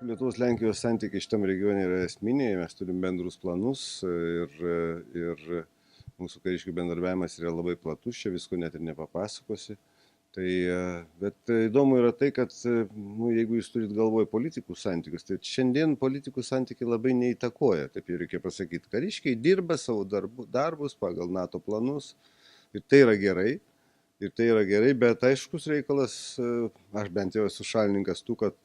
Lietuvos-Lenkijos santykiai šitam regione yra esminiai, mes turim bendrus planus ir mūsų kariškių bendarbiavimas yra labai platus, čia visko net ir nepapasakosi. Tai, bet įdomu yra tai, kad jeigu jūs turit galvoj politikų santykius, tai šiandien politikų santykiai labai neįtakoja, taip jau reikia pasakyti. Kariškiai dirba savo darbus pagal NATO planus ir tai yra gerai. Bet aiškus reikalas, aš bent jau esu šalininkas tų, kad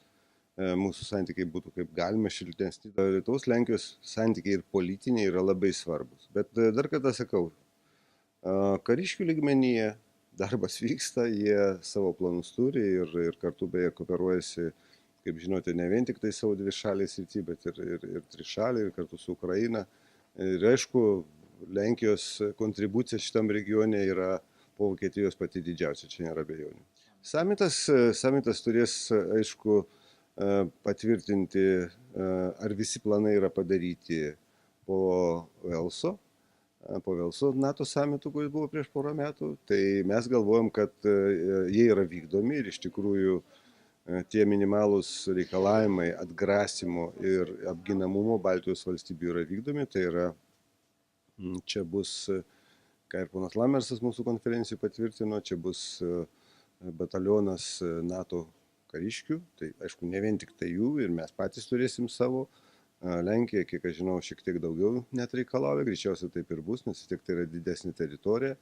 mūsų santykiai būtų kaip galima šiltesni. Lietuvos-Lenkijos santykiai ir politiniai yra labai svarbus. Bet dar kartą sakau, kariškių lygmenyje darbas vyksta, jie savo planus turi ir kartu beje kooperuojasi, kaip žinote, ne vien tik tai savo dvišaliai srity, bet ir trišaliai, ir kartu su Ukraina. Ir aišku, Lenkijos kontribucija šitam regione yra po Vokietijos pati didžiausia, čia nėra abejonių. Samitas turės, aišku, patvirtinti, ar visi planai yra padaryti po Velso NATO samitų, kuris buvo prieš porą metų. Tai mes galvojam, kad jie yra vykdomi ir iš tikrųjų tie minimalūs reikalavimai atgrasimo ir apginamumo Baltijos valstybių yra vykdomi. Tai yra, čia bus, ką ir ponas Lamersas mūsų konferencijų patvirtino, čia bus batalionas NATO kariškių, tai aišku, ne vien tik tai jų ir mes patys turėsim savo. Lenkija, kiek aš žinau, šiek tiek daugiau net reikalauja, greičiausiai taip ir bus, nes tiek tai yra didesnė teritorija.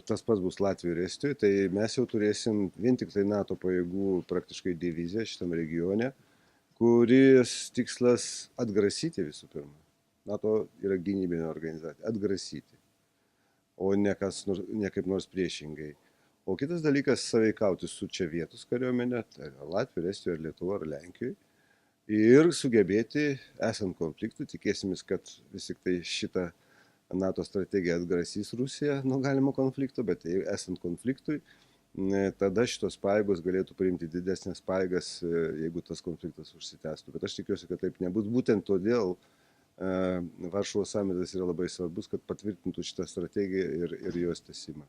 Tas pats bus Latvijoje ir Estijoje, tai mes jau turėsim vien tik tai NATO pajėgų praktiškai diviziją šitam regione, kuris tikslas atgrasyti visų pirma. NATO yra gynybinė organizacija, atgrasyti, o ne kaip nors priešingai. O kitas dalykas - sąveikauti su čia vietos kariuomenė, tai Latvijoje, Estijoje, Lietuvoje ar Lenkijoje. Ir sugebėti, esant konfliktui, tikėsimės, kad vis tik tai šitą NATO strategiją atgrasys Rusiją nuo galimo konflikto, bet esant konfliktui, tada šitos pajėgos galėtų priimti didesnės pajėgas, jeigu tas konfliktas užsitęstų. Bet aš tikiuosi, kad taip nebus. Būtent todėl Varšuvos samitas yra labai svarbus, kad patvirtintų šitą strategiją ir jos tęsimą.